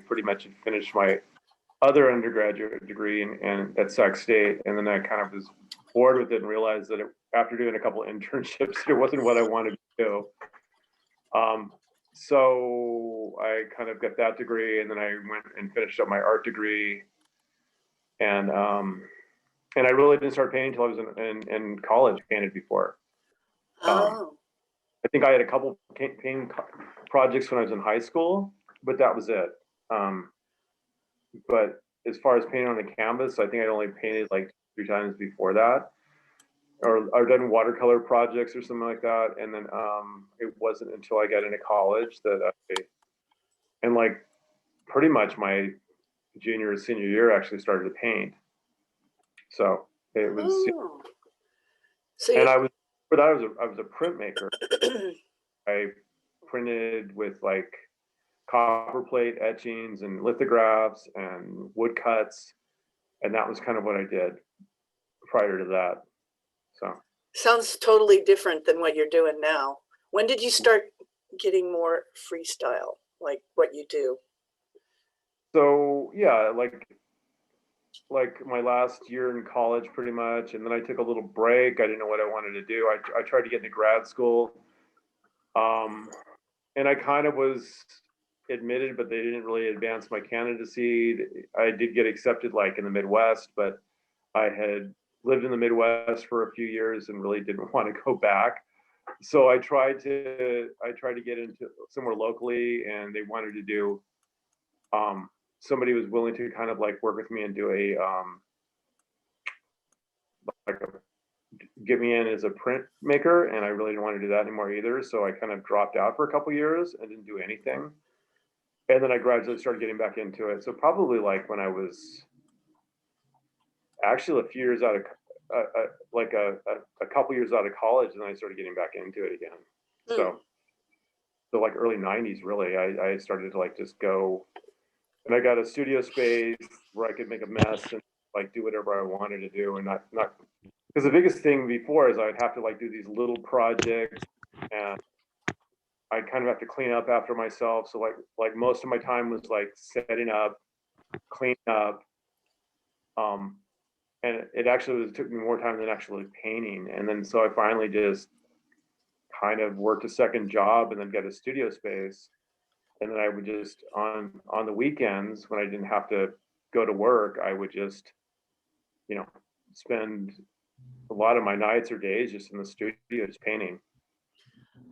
pretty much had finished my other undergraduate degree and at Sac State, and then I kind of was bored with it and realized that after doing a couple of internships, it wasn't what I wanted to do. So I kind of got that degree, and then I went and finished up my art degree, and I really didn't start painting until I was in college. Painted before. Oh, I think I had a couple painting projects when I was in high school, but that was it. But as far as painting on the canvas, I think I only painted like 3 times before that, or I've done watercolor projects or something like that. And then it wasn't until I got into college that and like pretty much my junior or senior year actually started to paint. So it was, oh. So and you, I was, but I was a printmaker. I printed with like copper plate etchings and lithographs and woodcuts, and that was kind of what I did prior to that. So sounds totally different than what you're doing now. When did you start getting more freestyle, like what you do? yeah, like my last year in college pretty much, and then I took a little break. I didn't know what I wanted to do. I tried to get into grad school, and I kind of was admitted, but they didn't really advance my candidacy. I did get accepted like in the Midwest, but I had lived in the Midwest for a few years and really didn't want to go back. So I tried to get into somewhere locally, and they wanted to do somebody was willing to kind of like work with me and do a like a get me in as a print maker, and I really didn't want to do that anymore either. So I kind of dropped out for a couple years and didn't do anything. And then I gradually started getting back into it. So probably like when I was actually a few years out of like a couple years out of college, and then I started getting back into it again. Hmm. So like early 90s really, I started to like just go, and I got a studio space where I could make a mess and like do whatever I wanted to do, and not because the biggest thing before is I'd have to like do these little projects, and I kind of have to clean up after myself. So like most of my time was like setting up, cleaning up, um, and it actually took me more time than actually painting. And then so I finally just kind of worked a second job and then got a studio space. And then I would just on the weekends when I didn't have to go to work, I would just, you know, spend a lot of my nights or days just in the studio just painting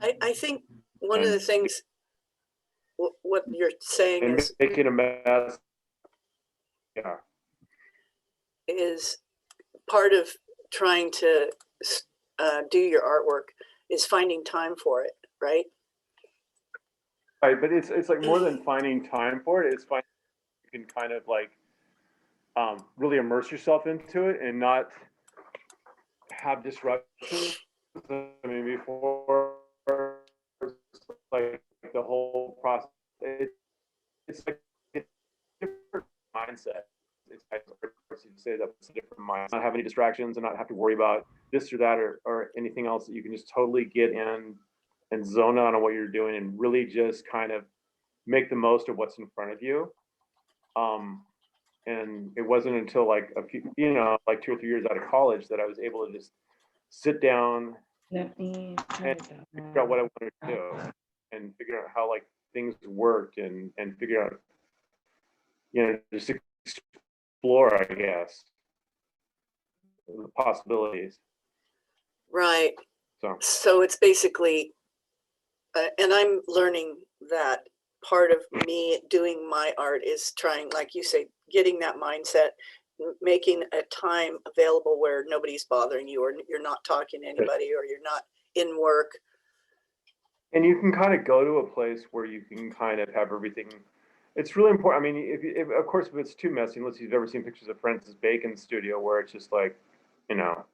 I think one of the and things, what you're saying making a mess. Yeah. is part of trying to do your artwork is finding time for it, right? Right, but it's like more than finding time for it. It's finding you can kind of like really immerse yourself into it and not have disruptions. I mean, before like the whole process, it's like a different mindset. It's like you say that it's a different mindset. Not have any distractions and not have to worry about this or that or anything else. That you can just totally get in and zone out on what you're doing and really just kind of make the most of what's in front of you. And it wasn't until like a few, like 2 or 3 years out of college that I was able to just sit down Let me and figure out what I wanted to do and figure out how like things worked and figure out, just explore, I guess, the possibilities. Right. So So it's basically, and I'm learning that part of me doing my art is trying, like you say, getting that mindset, making a time available where nobody's bothering you, or you're not talking to anybody, or you're not in work. and you can kind of go to a place where you can kind of have everything. It's really important. I mean, if of course, if it's too messy, unless you've ever seen pictures of Francis Bacon's studio where it's just like, you know,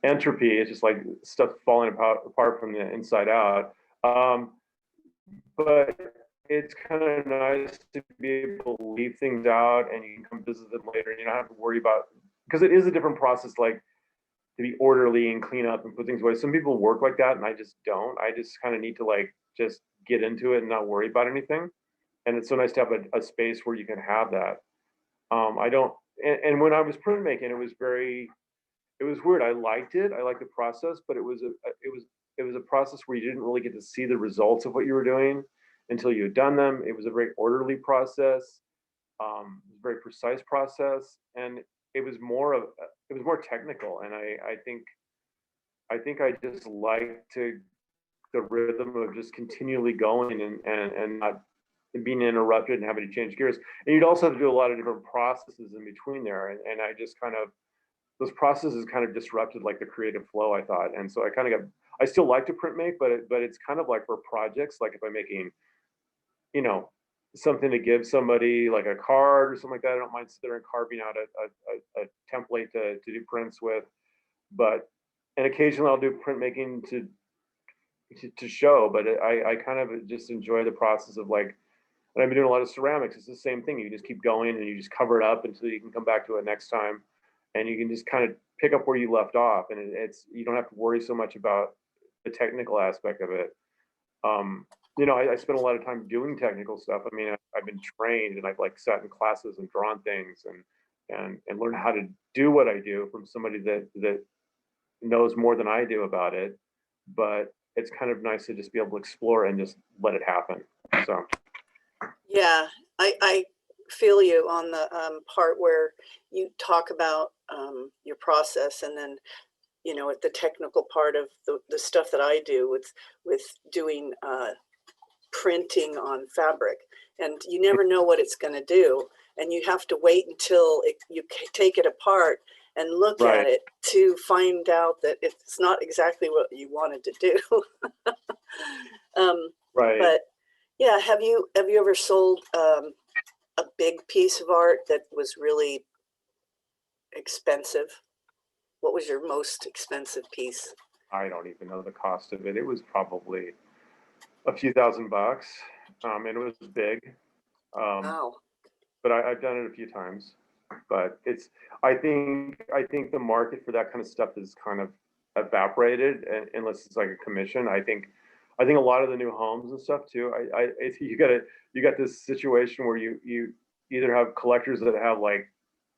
entropy. It's just like stuff falling apart from the inside out. But it's kind of nice to be able to leave things out and you can come visit them later and you don't have to worry about, because it is a different process, like to be orderly and clean up and put things away. Some people work like that and I just don't. I just kind of need to like just get into it and not worry about anything. and it's so nice to have a space where you can have that. I don't, and when I was printmaking, it was weird. I liked it. I liked the process, but it was a process where you didn't really get to see the results of what you were doing until you had done them. It was a very orderly process, it was a very precise process, and it was more of it was more technical. And I think I just like to the rhythm of just continually going and not being interrupted and having to change gears. And you'd also have to do a lot of different processes in between there. And I just kind of those processes kind of disrupted like the creative flow, I thought. And so I kind of got I still like to print make, but it's kind of like for projects, like if I'm making, you know, something to give somebody like a card or something like that. I don't mind sitting there and carving out a template to do prints with. But and occasionally I'll do printmaking to show, but I kind of just enjoy the process of like, and I've been doing a lot of ceramics. It's the same thing. You just keep going and you just cover it up until you can come back to it next time, and you can just kind of pick up where you left off, and it's you don't have to worry so much about the technical aspect of it. You know, I spent a lot of time doing technical stuff. I mean, I've been trained and I've like sat in classes and drawn things and learned how to do what I do from somebody that knows more than I do about it. But it's kind of nice to just be able to explore and just let it happen. So Yeah, I feel you on the part where you talk about your process, and then at the technical part of the stuff that I do with doing printing on fabric, and you never know what it's going to do, and you have to wait until take it apart and look at right, it to find out that it's not exactly what you wanted to do. right. But yeah, have you ever sold a big piece of art that was really expensive? What was your most expensive piece? I don't even know the cost of it. It was probably a few $1,000, and it was big. Um, Wow. but I've done it a few times. But it's I think the market for that kind of stuff is kind of evaporated, unless it's like a commission. I think a lot of the new homes and stuff too. You got this situation where you either have collectors that have like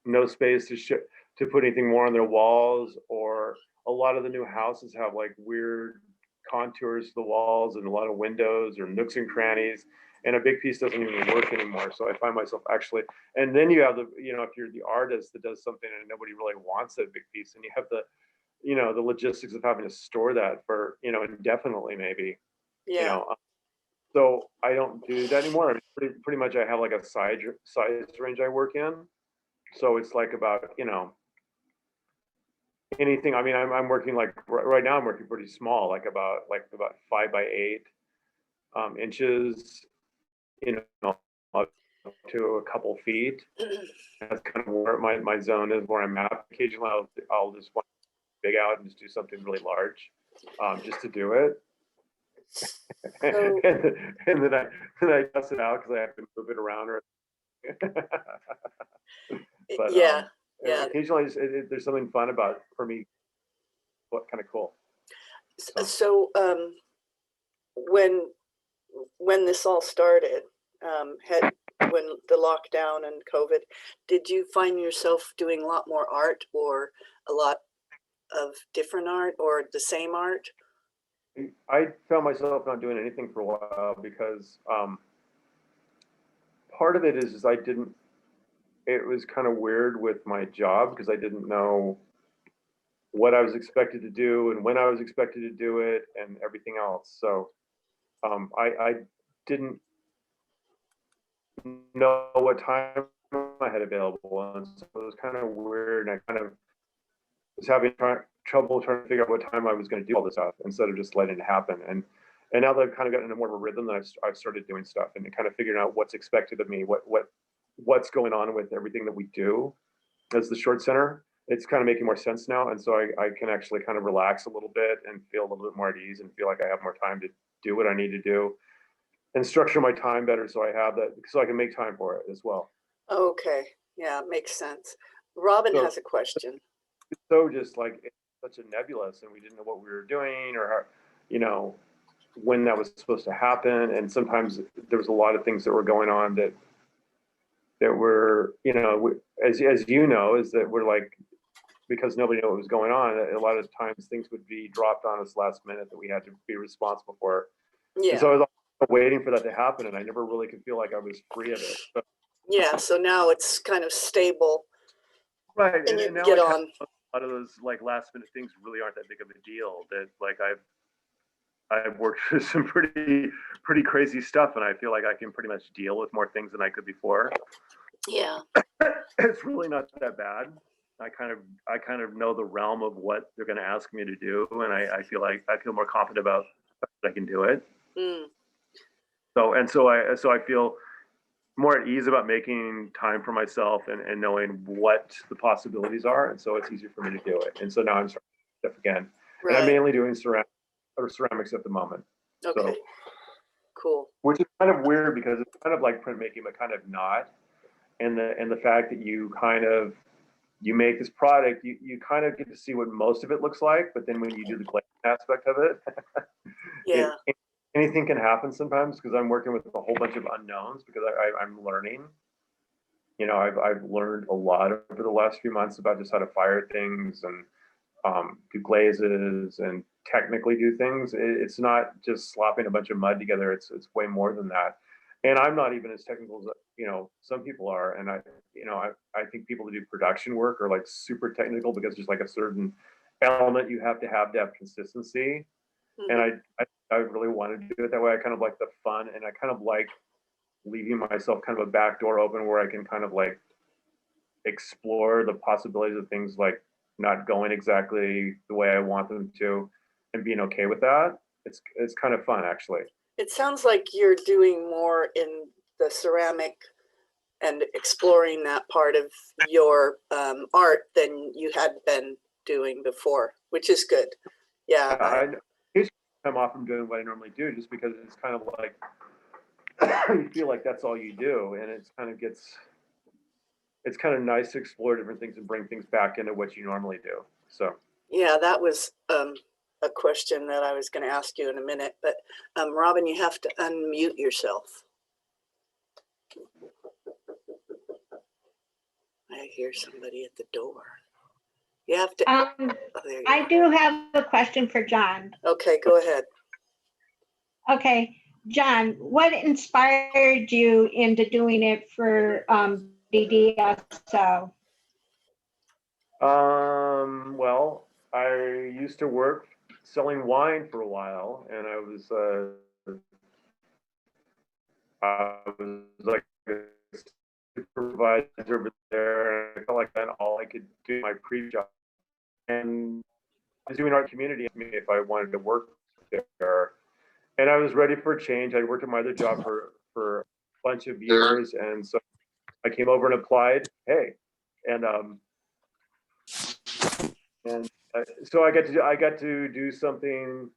no space to put anything more on their walls, or a lot of the new houses have like weird contours to the walls and a lot of windows or nooks and crannies, and a big piece doesn't even work anymore. So I find myself actually, and then you have if you're the artist that does something and nobody really wants a big piece, and you have the logistics of having to store that for indefinitely maybe, you Yeah. know. So I don't do that anymore. I mean, pretty much I have like a size range I work in. So it's like about anything. I mean, I'm working like right now I'm working pretty small, like about 5 by 8 inches, you know, up to a couple feet. That's kind of where my zone is, where I'm at. Occasionally I'll just want to big out and just do something really large, just to do it. So And then I test it out because I have to move it around. Or but yeah, yeah. occasionally there's something fun about for me. What kind of cool. So So when this all started, had when the lockdown and COVID, did you find yourself doing a lot more art, or a lot of different art, or the same art? I found myself not doing anything for a while because part of it is I didn't. It was kind of weird with my job because I didn't know what I was expected to do and when I was expected to do it and everything else. So I didn't know what time I had available, and so it was kind of weird. And I kind of was having trouble trying to figure out what time I was going to do all this stuff instead of just letting it happen. And now that I've kind of gotten into more of a rhythm, that I've started doing stuff and kind of figuring out what's expected of me, what's going on with everything that we do as the short center. It's kind of making more sense now, and so I can actually kind of relax a little bit and feel a little bit more at ease and feel like I have more time to do what I need to do and structure my time better, so I have that, so I can make time for it as well. Okay, yeah, makes sense. Robin So has a question. so just like it's such a nebulous, and we didn't know what we were doing or how, you know, when that was supposed to happen. And sometimes there was a lot of things that were going on that were, you know, as you know, is that we're like, because nobody knew what was going on, a lot of times things would be dropped on us last minute that we had to be responsible for. Yeah. And so I was waiting for that to happen, and I never really could feel like I was free of it. So, Yeah. So now it's kind of stable. right. And you now get I on. a lot of those like last minute things really aren't that big of a deal. That like I've worked through some pretty crazy stuff, and I feel like I can pretty much deal with more things than I could before. Yeah. It's really not that bad. I kind of know the realm of what they're going to ask me to do, and I feel more confident about that I can do it. Mm. So I feel more at ease about making time for myself and knowing what the possibilities are, and so it's easier for me to do it. And so now I'm starting stuff again, Right. and I'm mainly doing ceramics at the moment. Okay. So, cool. which is kind of weird because it's kind of like printmaking, but kind of not. And the fact that you make this product, you kind of get to see what most of it looks like, but then when you do the glaze aspect of it, Yeah. anything can happen sometimes because I'm working with a whole bunch of unknowns because I'm learning. You know, I've learned a lot over the last few months about just how to fire things and do glazes and technically do things. It's not just slopping a bunch of mud together. It's way more than that. And I'm not even as technical as some people are. And I think people that do production work are like super technical because there's like a certain element you have to have consistency. Mm-hmm. And I really want to do it that way. I kind of like the fun, and I kind of like leaving myself kind of a back door open where I can kind of like explore the possibilities of things like not going exactly the way I want them to, and being okay with that. It's kind of fun actually. It sounds like you're doing more in the ceramic and exploring that part of your art than you had been doing before, which is good. Yeah. I'm off from doing what I normally do just because it's kind of like you feel like that's all you do, and it's kind of nice to explore different things and bring things back into what you normally do. So yeah, that was a question that I was going to ask you in a minute, but Robin, you have to unmute yourself. I hear somebody at the door. You have to. Oh, I do have a question for John. Okay, go ahead. Okay, John, what inspired you into doing it for DDSO? Well, I used to work selling wine for a while, and I was like a supervisor over there, and I felt like that all I could do my pre-job. And I was doing art community asked me if I wanted to work there, and I was ready for a change. I worked at my other job for a bunch of years, and so I came over and applied. Hey, and so I got to do something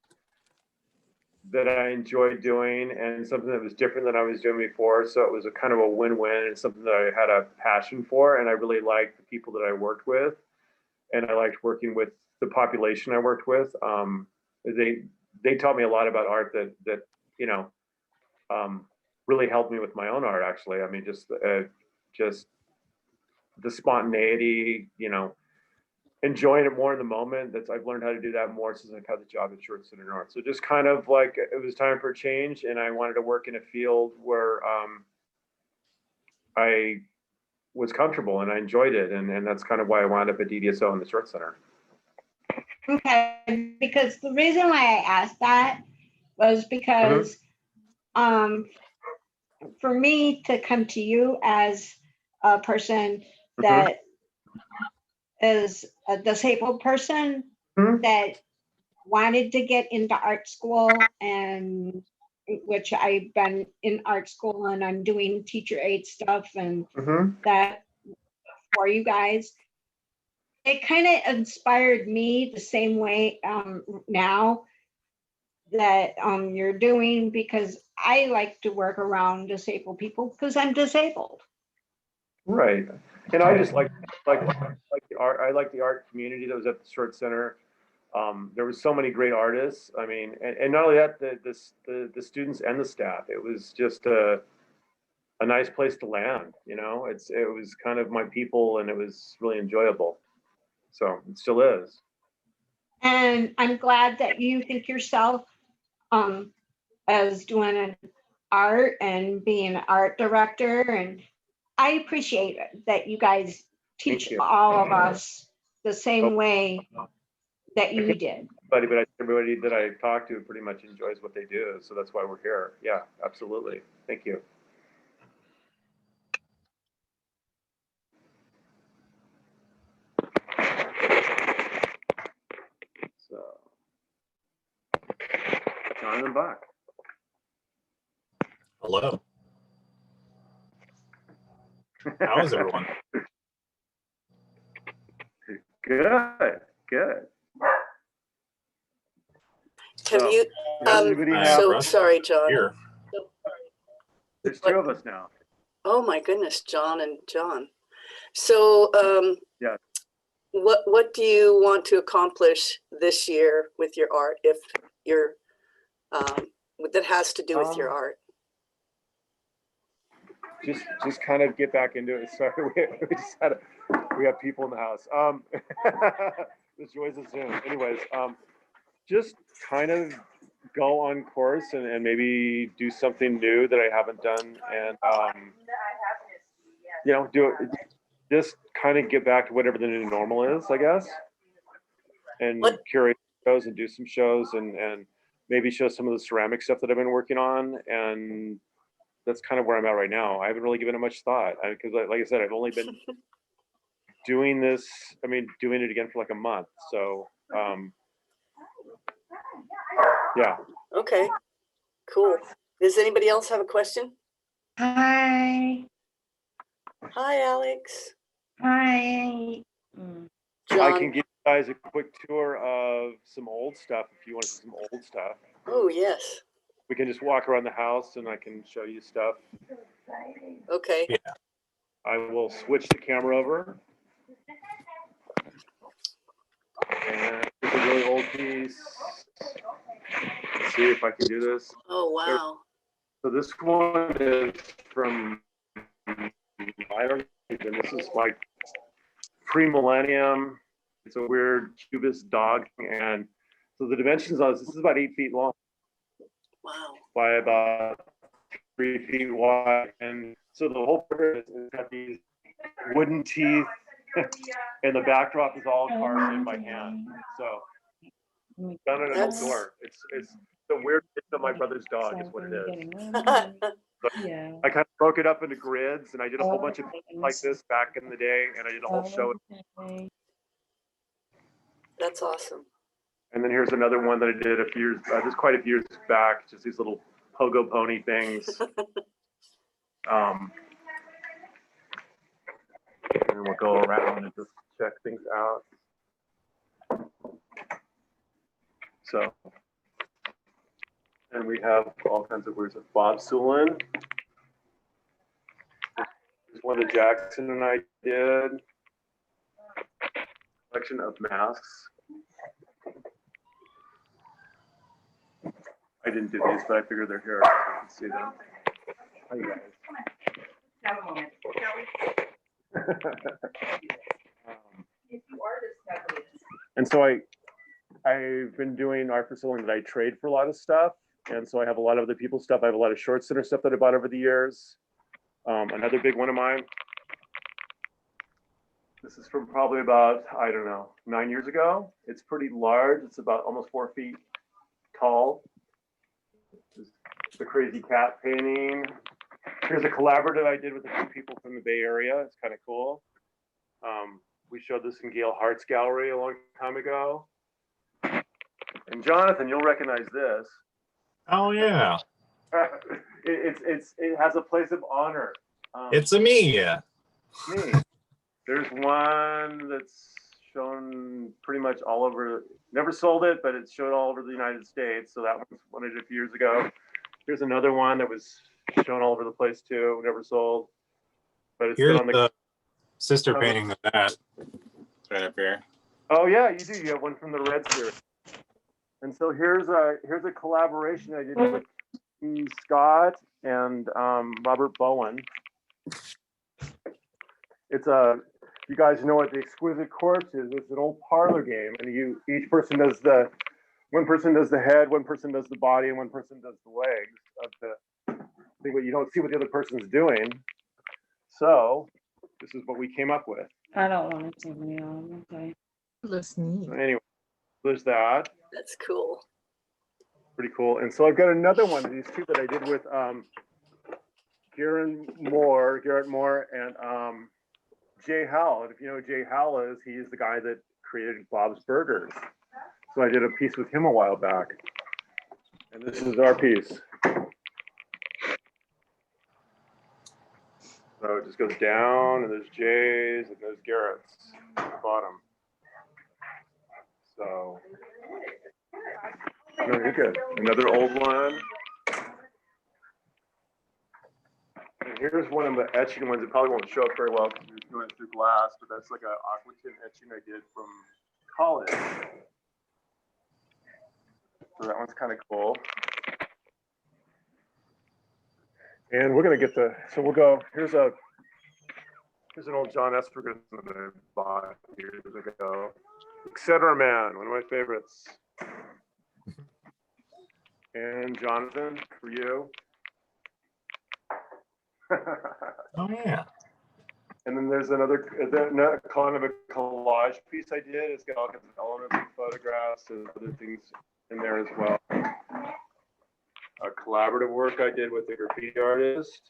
that I enjoyed doing and something that was different than I was doing before. So it was a kind of a win-win, and something that I had a passion for, and I really liked the people that I worked with, and I liked working with the population I worked with. They taught me a lot about art that really helped me with my own art. Actually, I mean, just the spontaneity, enjoying it more in the moment. I've learned how to do that more since I got the job at Short Center North. So just kind of like it was time for a change, and I wanted to work in a field where I was comfortable and I enjoyed it, and that's kind of why I wound up at DDSO in the Short Center. Okay, because the reason why I asked that was because for me to come to you as a person that is a disabled person that wanted to get into art school, and which I've been in art school and I'm doing teacher aid stuff and that for you guys. It kind of inspired me the same way now that you're doing, because I like to work around disabled people because I'm disabled. Right. And I just like the art. I like the art community that was at the Short Center. There were so many great artists. I mean, and not only that, the students and the staff. It was just a nice place to land. You know, it was kind of my people, and it was really enjoyable. So it still is. And I'm glad that you think yourself as doing an art and being an art director. And I appreciate it that you guys teach you. all of us the same way that you did. But everybody that I talk to pretty much enjoys what they do. So that's why we're here. Yeah, absolutely. Thank you. So, Jonathan Bach. Hello. How is everyone? Good, good. Have you, does anybody have- so Russ? sorry, John. Here. There's two of us now. Oh my goodness, John and John. So, Yeah. what do you want to accomplish this year with your art, if you're, that has to do with your art? Just kind of get back into it. Sorry, we have people in the house. The joys of Zoom. Anyways, just kind of go on course and maybe do something new that I haven't done, and you know, do it. Just kind of get back to whatever the new normal is, I guess, and curate shows and do some shows and maybe show some of the ceramic stuff that I've been working on, and that's kind of where I'm at right now. I haven't really given it much thought because, like I said, I've only been doing this. I mean, doing it again for like a month. So, yeah. Okay, cool. Does anybody else have a question? Hi. Hi, Alex. Hi. I John. can give you guys a quick tour of some old stuff if you want to see some old stuff. Oh, yes. We can just walk around the house and I can show you stuff. Okay. Yeah. I will switch the camera over. And it's a really old piece. Let's see if I can do this. Oh, wow. So this one is from, I don't even, this is like pre-millennium. It's a weird cubist dog. And so the dimensions on this is about 8 feet long. Wow. By about 3 feet wide. And so the whole purpose is got these wooden teeth and the backdrop is all carved in by hand. So done it outdoor. It's the weird picture of my brother's dog is what it is. Yeah. I kind of broke it up into grids and I did a whole bunch of things like this back in the day and I did a whole show. That's awesome. And then here's another one that I did a few years, just quite a few years back, just these little pogo pony things. And we'll go around and just check things out. So, and we have all kinds of words of Bob Sulin. There's one that Jackson and I did. Collection of masks. I didn't do these, but I figured they're here so you can see them. Hi, you guys. And so I've been doing art for so long that I trade for a lot of stuff. And so I have a lot of other people's stuff. I have a lot of short center stuff that I bought over the years. Another big one of mine. This is from probably about, I don't know, 9 years ago. It's pretty large. It's about almost 4 feet tall. The crazy cat painting. Here's a collaborative I did with a few people from the Bay Area. It's kind of cool. We showed this in Gail Hart's gallery a long time ago. And Jonathan, you'll recognize this. Oh yeah. It has a place of honor. It's a me. Yeah. Me. There's one that's shown pretty much all over. Never sold it, but it's shown all over the United States. So that one's one I did a few years ago. Here's another one that was shown all over the place too. Never sold, but it's Here's been on the sister painting of that. It's right up here. Oh yeah, you do. You have one from the Red Series. And so here's a collaboration I did with Scott and Robert Bowen. It's you guys know what the Exquisite Corpse is. It's an old parlor game, and each person does one person does the head, one person does the body, and one person does the legs of the thing, but you don't see what the other person's doing. So this is what we came up with. I don't want to take me on. Okay. Looks neat. So anyway, there's that. That's cool. Pretty cool. And so I've got another one of these two that I did with Garrett Moore, and Jay Howell. And if you know who Jay Howell is, he's the guy that created Bob's Burgers. So I did a piece with him a while back. And this is our piece. So it just goes down, and there's Jay's, and there's Garrett's at the bottom. So, no, you're good. Another old one. And here's one of the etching ones. It probably won't show up very well because you're doing it through glass, but that's like an aqua tin etching I did from college. So that one's kind of cool. And we're gonna get so we'll go, here's an old John Esperger that I bought years ago. Etc. Man, one of my favorites. And Jonathan, for you. Oh yeah. And then there's another kind of a collage piece I did. It's got all kinds of elements and photographs and other things in there as well. A collaborative work I did with a graffiti artist.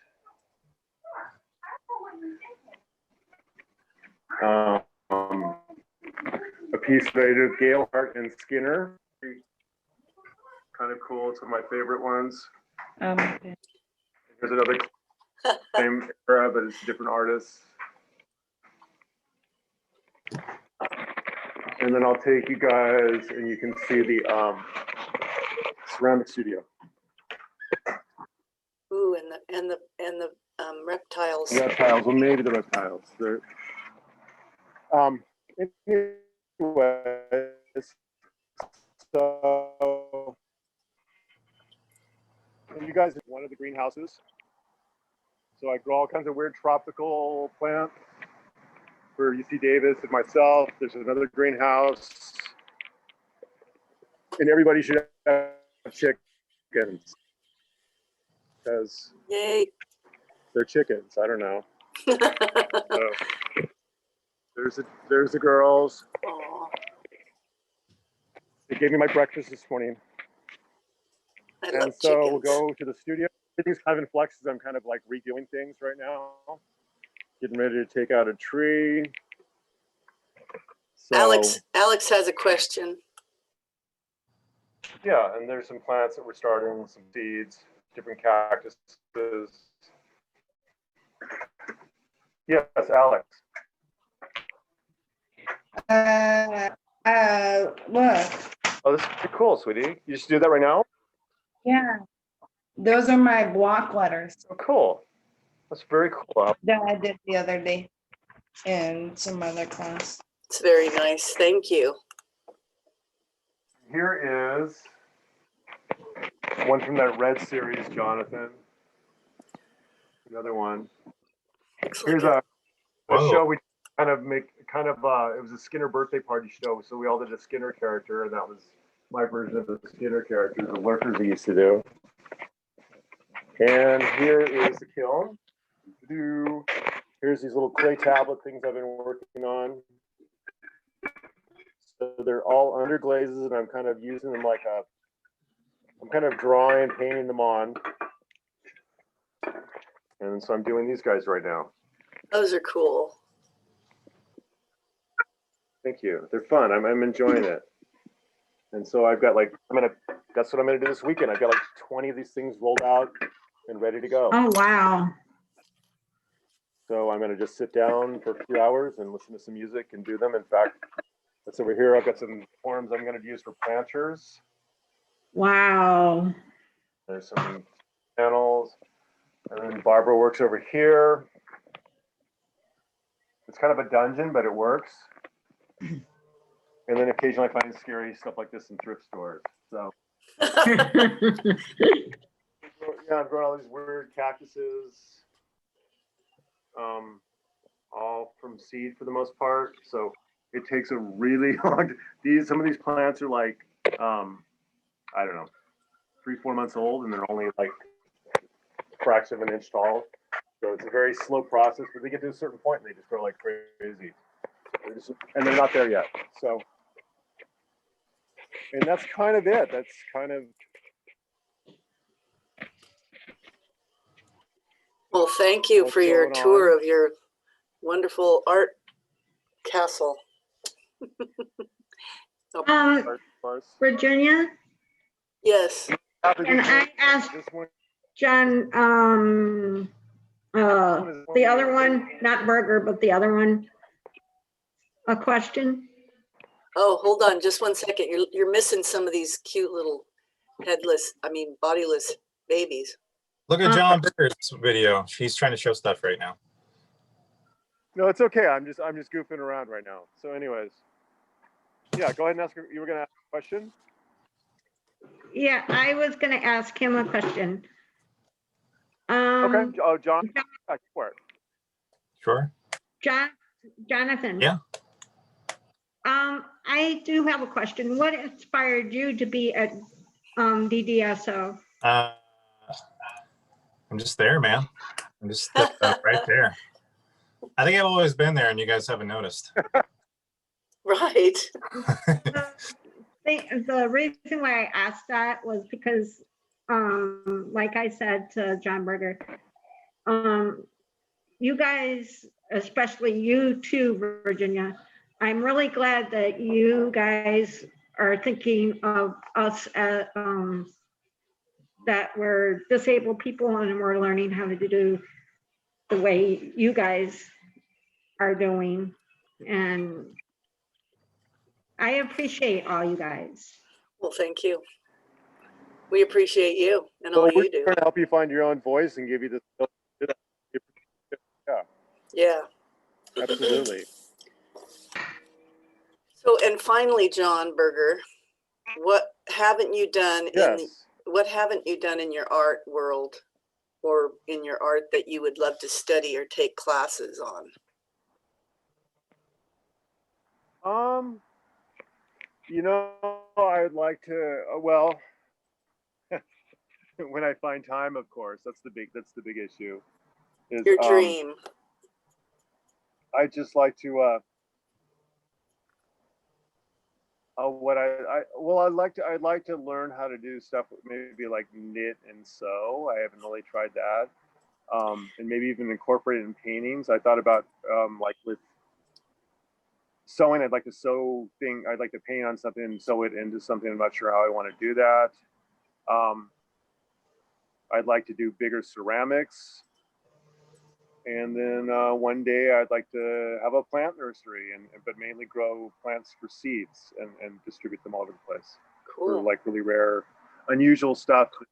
A piece that I did with Gail Hart and Skinner. Kind of cool. It's one of my favorite ones. Okay. There's another same era, but it's different artists. And then I'll take you guys, and you can see the ceramic studio. Ooh, and the reptiles. Reptiles, well, maybe the reptiles. They're, anyways, so you guys have one of the greenhouses. So I grow all kinds of weird tropical plants. For UC Davis and myself, there's another greenhouse, and everybody should have chickens because Yay. they're chickens. I don't know. So, there's the girls. Aw, They gave me my breakfast this morning, I and love so chickens. we'll go to the studio. Everything's kind of in flux because I'm kind of like redoing things right now. Getting ready to take out a tree. So, Alex has a question. yeah, and there's some plants that we're starting, some seeds, different cactuses. Yes, Alex. Look. Oh, this is pretty cool, sweetie. You just do that right now? Yeah. Those are my block letters Oh, cool. That's very cool. that I did the other day in some other class. It's very nice. Thank you. Here is one from that Red series, Jonathan. Another one. Looks Here's like a Whoa. show we it was a Skinner birthday party show, so we all did a Skinner character, and that was my version of the Skinner character, the lurkers he used to do. And here is the kiln. Here's these little clay tablet things I've been working on. So they're all under glazes, and I'm kind of using them I'm kind of drawing, painting them on. And so I'm doing these guys right now. those are cool. Thank you. They're fun. I'm enjoying it. And so I've got that's what I'm gonna do this weekend. I've got 20 of these things rolled out and ready to go. Oh, wow. So I'm gonna just sit down for a few hours and listen to some music and do them. In fact, that's over here. I've got some forms I'm gonna use for planters. Wow. There's some panels. And then Barbara works over here. It's kind of a dungeon, but it works. And then occasionally I find scary stuff like this in thrift stores. So yeah, I'm growing all these weird cactuses, all from seed for the most part. So it takes a really long. Some of these plants are like, I don't know, 3-4 months old, and they're only like a fraction of an inch tall. So it's a very slow process, but they get to a certain point and they just grow like crazy. And they're not there yet. So, and that's kind of it. That's kind of. Well, thank you What's for your going tour on? of your wonderful art castle. Virginia, Yes. and I asked This one, John, the other one, not Berger, but the other one, a question. Oh, hold on just one second. You're missing some of these cute little bodiless babies. Look at John Berger's video. He's trying to show stuff right now. no, it's okay. I'm just goofing around right now. So, anyways, yeah, go ahead and ask. You were gonna ask a question. Yeah, I was gonna ask him a question. Okay. Oh, John. Yeah, for it. Sure. Jonathan. Yeah. I do have a question. What inspired you to be at DDSO? I'm just there, man. I'm just right there. I think I've always been there, and you guys haven't noticed. Right. The reason why I asked that was because, like I said to John Berger, you guys, especially you too, Virginia, I'm really glad that you guys are thinking of us as, that we're disabled people and we're learning how to do the way you guys are doing. And I appreciate all you guys. Well, thank you. We appreciate you and all We're you do. trying to help you find your own voice and give you the. Yeah, Yeah. absolutely. So, and finally, John Berger, what haven't you done Yes. what haven't you done in your art world or in your art that you would love to study or take classes on? I'd like to. Well, when I find time, of course. That's the big issue. Is, Your dream. I just like to. I'd like to learn how to do stuff, maybe like knit and sew. I haven't really tried that. And maybe even incorporate it in paintings. I thought about like with sewing, I'd like to paint on something and sew it into something. I'm not sure how I want to do that. I'd like to do bigger ceramics. And then one day I'd like to have a plant nursery, but mainly grow plants for seeds and distribute them all over the place. Cool. For like really rare, unusual stuff that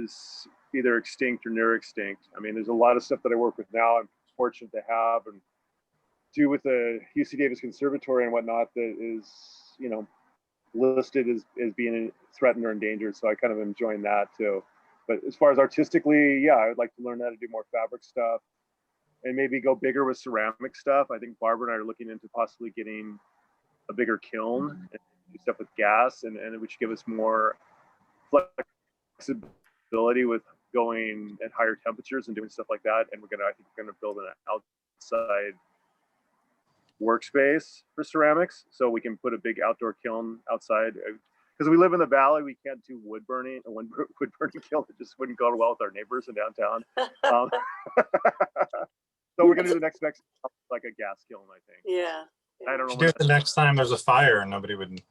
is either extinct or near extinct. I mean, there's a lot of stuff that I work with now. I'm fortunate to have and do with the UC Davis Conservatory and whatnot that is, listed as being threatened or endangered. So I kind of enjoying that too. But as far as artistically, yeah, I would like to learn how to do more fabric stuff and maybe go bigger with ceramic stuff. I think Barbara and I are looking into possibly getting a bigger kiln and do stuff with gas, and which give us more flexibility with going at higher temperatures and doing stuff like that. And I think we're gonna build an outside workspace for ceramics, so we can put a big outdoor kiln outside. Because we live in the valley, we can't do wood burning. A wood burning kiln, it just wouldn't go well with our neighbors in downtown. So we're gonna do the next like a gas kiln, I think. Yeah. I don't know. You should do it the next time there's a fire and nobody would.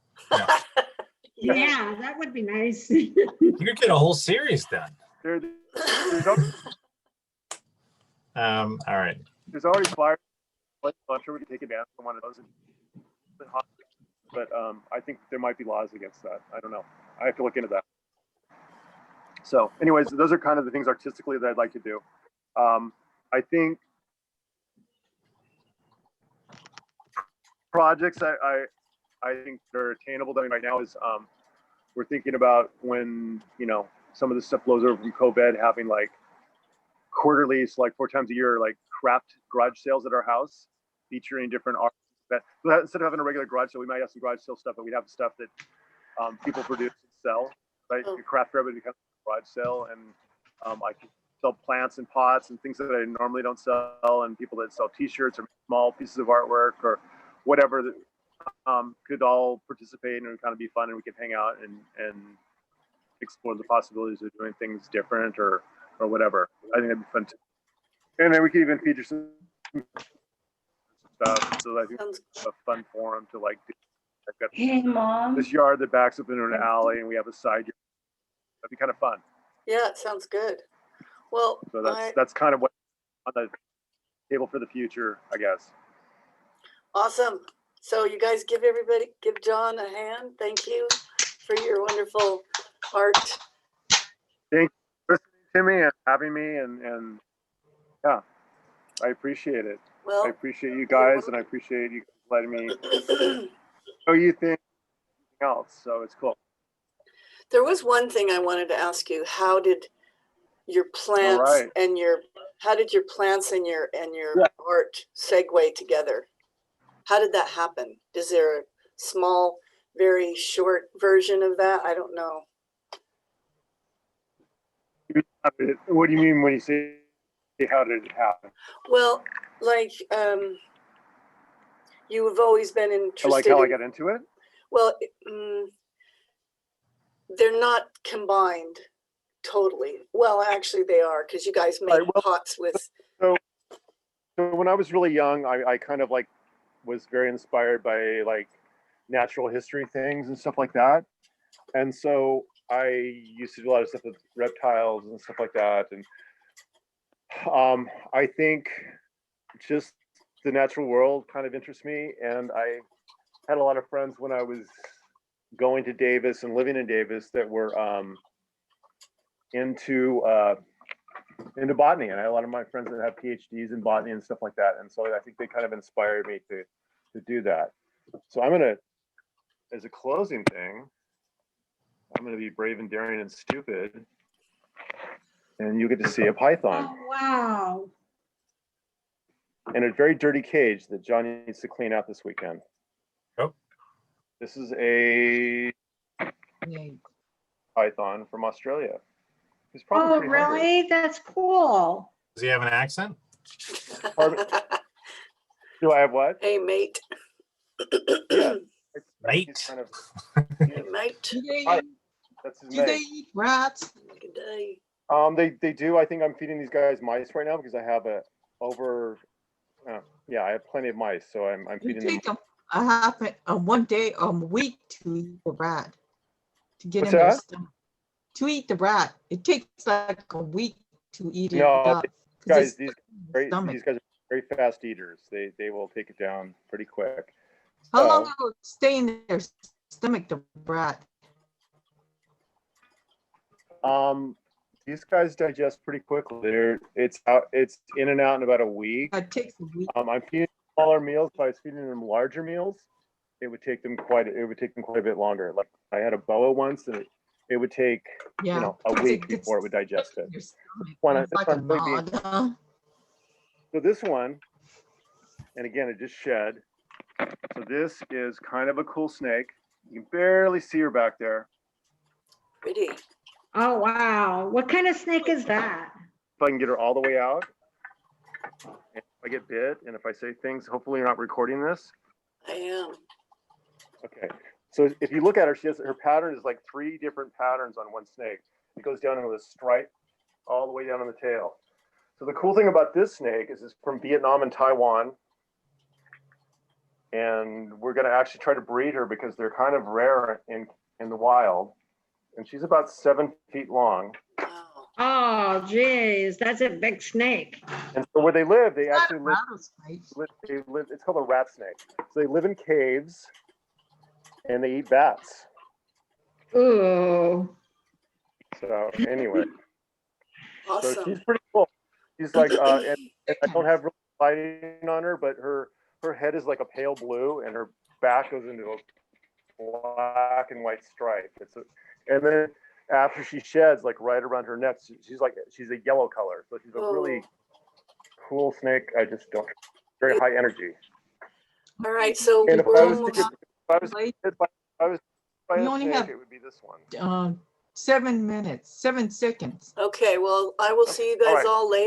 Yeah, that would be nice. You could get a whole series done. There's All right. already fire. I'm sure we can take advantage of one of those. But I think there might be laws against that. I don't know. I have to look into that. So, anyways, those are kind of the things artistically that I'd like to do. I think projects I I think they're attainable. I mean, right now is we're thinking about when, you know, some of the stuff blows over from COVID, having like quarterly, so like 4 times a year, like craft garage sales at our house featuring different art. Instead of having a regular garage sale, we might have some garage sale stuff, but we'd have stuff that people produce and sell, right? Oh. Craft for everybody becomes a garage sale, and I can sell plants and pots and things that I normally don't sell, and people that sell T-shirts or small pieces of artwork or whatever that could all participate, and it would kind of be fun, and we could hang out and explore the possibilities of doing things different or whatever. I think that'd be fun too. And then we could even feature some stuff. So I think it's a fun forum to like do. I've got Hey, Mom. this yard that backs up into an alley, and we have a side yard. That'd be kind of fun. Yeah, it sounds good. Well, So that's kind of what on the table for the future, I guess. awesome. So you guys give John a hand. Thank you for your wonderful art. Thank you for listening to me and having me, and yeah, I appreciate it. I Well, appreciate you guys, and I appreciate you letting me know you think else. So it's cool. there was one thing I wanted to ask you. How did your plants right. and your Yeah. art segue together? How did that happen? Is there a small, very short version of that? I don't know. What do you mean when you say how did it happen? Well, like you have always been interested. Like how I got into it? Well, they're not combined totally. Well, actually, they are, because you guys make pots with. So when I was really young, I kind of like was very inspired by like natural history things and stuff like that. And so I used to do a lot of stuff with reptiles and stuff like that. And I think just the natural world kind of interests me. And I had a lot of friends when I was going to Davis and living in Davis that were into botany, and I had a lot of my friends that have PhDs in botany and stuff like that, and so I think they kind of inspired me to do that. So I'm gonna, as a closing thing, I'm gonna be brave and daring and stupid, and you get to see a python. Oh, wow. In a very dirty cage that John needs to clean out this weekend. Oh. This is a python from Australia. He's probably Oh, pretty hungry. really? That's cool. Does he have an accent? Do I have what? Hey, mate. Yeah. Mate. He's kind of, Hey, mate. that's his Do name. they eat rats? Good day. They do. I think I'm feeding these guys mice right now because I have I have plenty of mice, so I'm You feeding them. take them one day a week to eat the rat, to get What's in their that? stomach. To eat the rat, it takes like a week to eat it No, up. 'cause Guys, it's these guys are very fast eaters. They will take it down pretty quick. How long will it stay in their stomach, the rat? These guys digest pretty quickly. It's in and out in about a week. It takes a week. I'm feeding smaller meals. If I was feeding them larger meals, it would take them quite a bit longer. Like I had a boa once, and it would take Yeah, a because week it gets before it would digest it. in your stomach. One- It's like this a one's really knot, huh? So this one, and again, it just shed. So this is kind of a cool snake. You can barely see her back there. Pretty. Oh, wow. What kind of snake is that? If I can get her all the way out, if I get bit, and if I say things, hopefully you're not recording this. I am. Okay. So if you look at her, her pattern is like 3 different patterns on one snake. It goes down with a stripe all the way down on the tail. So the cool thing about this snake is it's from Vietnam and Taiwan. And we're going to actually try to breed her because they're kind of rare in the wild. And she's about 7 feet long. Wow. Oh, geez, that's a big snake. And so where they live, they It's not actually a live, rattlesnake. it's called a rat snake. So they live in caves and they eat bats. Ooh. So anyway, so Awesome. she's pretty cool. She's like, and I don't have real lighting on her, but her head is like a pale blue and her back goes into black and white stripe. And then after she sheds, like right around her neck, she's a yellow color. So she's a really cool snake. I just don't, very high energy. All right, so And if we're I was almost, hit by We a only snake, have- it would be this one. 7 minutes, 7 seconds. okay, well, I will see you All guys right. all later.